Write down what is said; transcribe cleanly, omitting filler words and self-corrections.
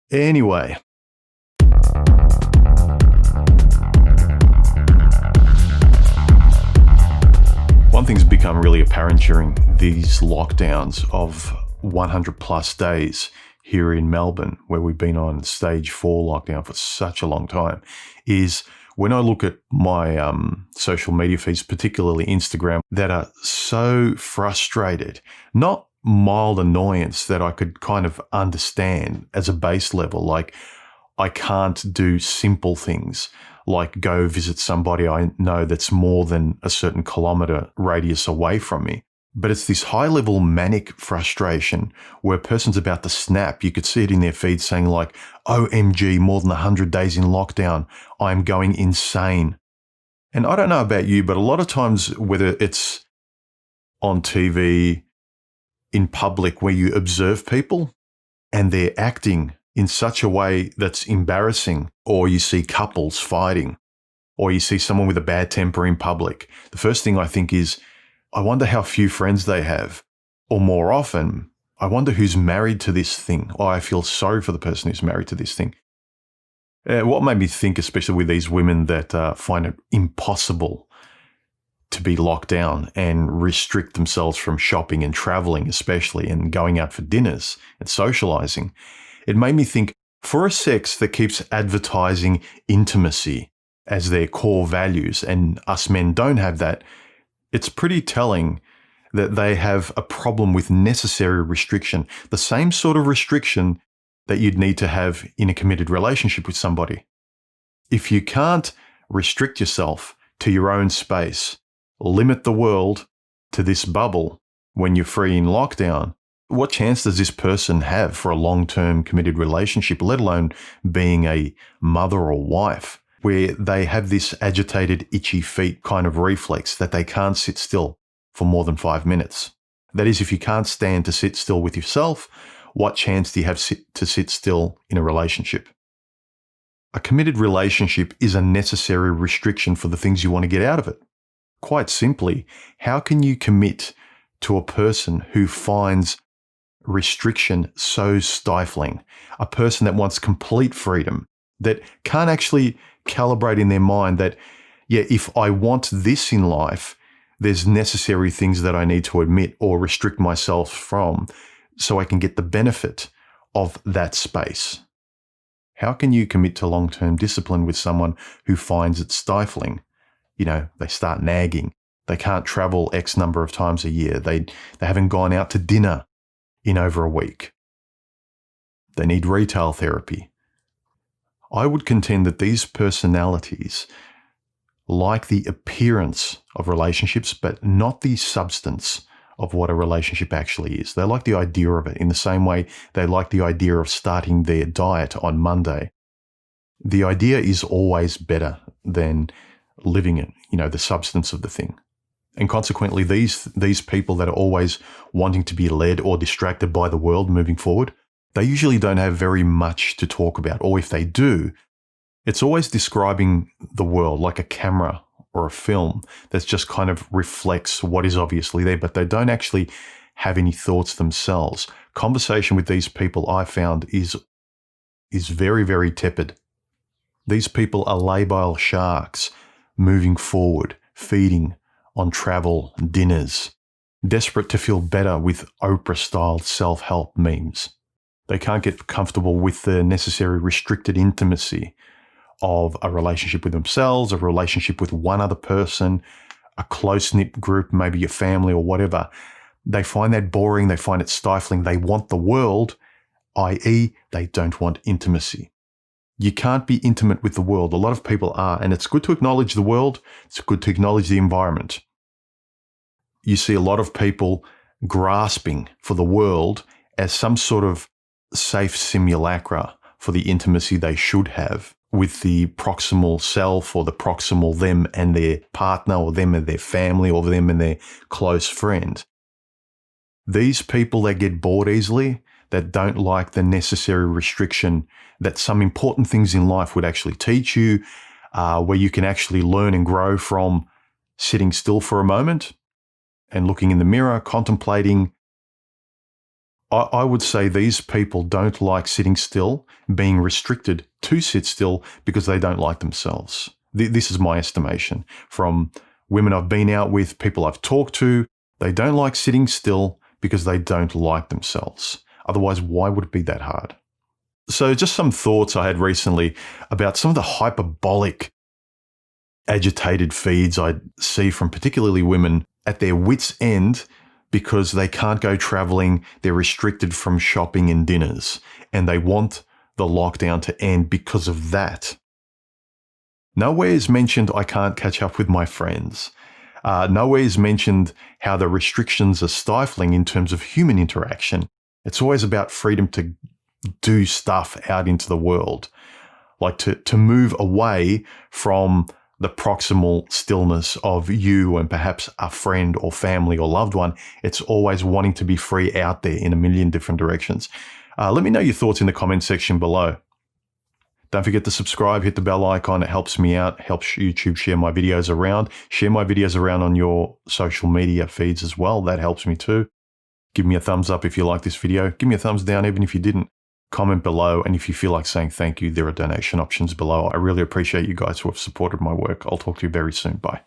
Anyway, one thing's become really apparent during these lockdowns of 100 plus days here in Melbourne, where we've been on stage 4 lockdown for such a long time, is when I look at my social media feeds, particularly Instagram, that are so frustrated, not mild annoyance that I could kind of understand as a base level, like I can't do simple things like go visit somebody I know that's more than a certain kilometre radius away from me. But it's this high-level manic frustration where a person's about to snap. You could see it in their feed saying like, OMG, more than 100 days in lockdown, I'm going insane. And I don't know about you, but a lot of times, whether it's on TV, in public, where you observe people and they're acting in such a way that's embarrassing, or you see couples fighting, or you see someone with a bad temper in public, the first thing I think is, I wonder how few friends they have. Or more often, I wonder who's married to this thing. Or I feel sorry for the person who's married to this thing. What made me think, especially with these women that find it impossible to be locked down and restrict themselves from shopping and traveling, especially, and going out for dinners and socializing, it made me think, for a sex that keeps advertising intimacy as their core values, and us men don't have that, it's pretty telling that they have a problem with necessary restriction, the same sort of restriction that you'd need to have in a committed relationship with somebody. If you can't restrict yourself to your own space, limit the world to this bubble when you're free in lockdown, what chance does this person have for a long-term committed relationship, let alone being a mother or wife, where they have this agitated, itchy feet kind of reflex that they can't sit still for more than 5 minutes? That is, if you can't stand to sit still with yourself, what chance do you have to sit still in a relationship? A committed relationship is a necessary restriction for the things you want to get out of it. Quite simply, how can you commit to a person who finds restriction so stifling? A person that wants complete freedom, that can't actually calibrate in their mind that, yeah, if I want this in life, there's necessary things that I need to admit or restrict myself from so I can get the benefit of that space. How can you commit to long-term discipline with someone who finds it stifling? You know, they start nagging. They can't travel X number of times a year. They haven't gone out to dinner in over a week. They need retail therapy. I would contend that these personalities like the appearance of relationships, but not the substance of what a relationship actually is. They like the idea of it in the same way they like the idea of starting their diet on Monday. The idea is always better than living it, the substance of the thing. And consequently, these people that are always wanting to be led or distracted by the world moving forward, they usually don't have very much to talk about. Or if they do, it's always describing the world like a camera or a film that just kind of reflects what is obviously there, but they don't actually have any thoughts themselves. Conversation with these people, I found, is very, very tepid. These people are labile sharks moving forward, feeding on travel, dinners, desperate to feel better with Oprah-style self-help memes. They can't get comfortable with the necessary restricted intimacy of a relationship with themselves, a relationship with one other person, a close-knit group, maybe your family or whatever. They find that boring. They find it stifling. They want the world, i.e., they don't want intimacy. You can't be intimate with the world. A lot of people are, and it's good to acknowledge the world. It's good to acknowledge the environment. You see a lot of people grasping for the world as some sort of safe simulacra for the intimacy they should have with the proximal self or the proximal them and their partner or them and their family or them and their close friend. These people that get bored easily, that don't like the necessary restriction that some important things in life would actually teach you, where you can actually learn and grow from sitting still for a moment and looking in the mirror, contemplating I would say these people don't like sitting still, being restricted to sit still because they don't like themselves. This is my estimation from women I've been out with, people I've talked to. They don't like sitting still because they don't like themselves. Otherwise, why would it be that hard? So just some thoughts I had recently about some of the hyperbolic, agitated feeds I see from particularly women at their wits' end because they can't go traveling, they're restricted from shopping and dinners, and they want the lockdown to end because of that. Nowhere is mentioned I can't catch up with my friends. Nowhere is mentioned how the restrictions are stifling in terms of human interaction. It's always about freedom to do stuff out into the world, like to move away from the proximal stillness of you and perhaps a friend or family or loved one. It's always wanting to be free out there in a million different directions. Let me know your thoughts in the comment section below. Don't forget to subscribe, hit the bell icon. It helps me out, helps YouTube share my videos around. Share my videos around on your social media feeds as well. That helps me too. Give me a thumbs up if you like this video. Give me a thumbs down even if you didn't. Comment below, and if you feel like saying thank you, there are donation options below. I really appreciate you guys who have supported my work. I'll talk to you very soon. Bye.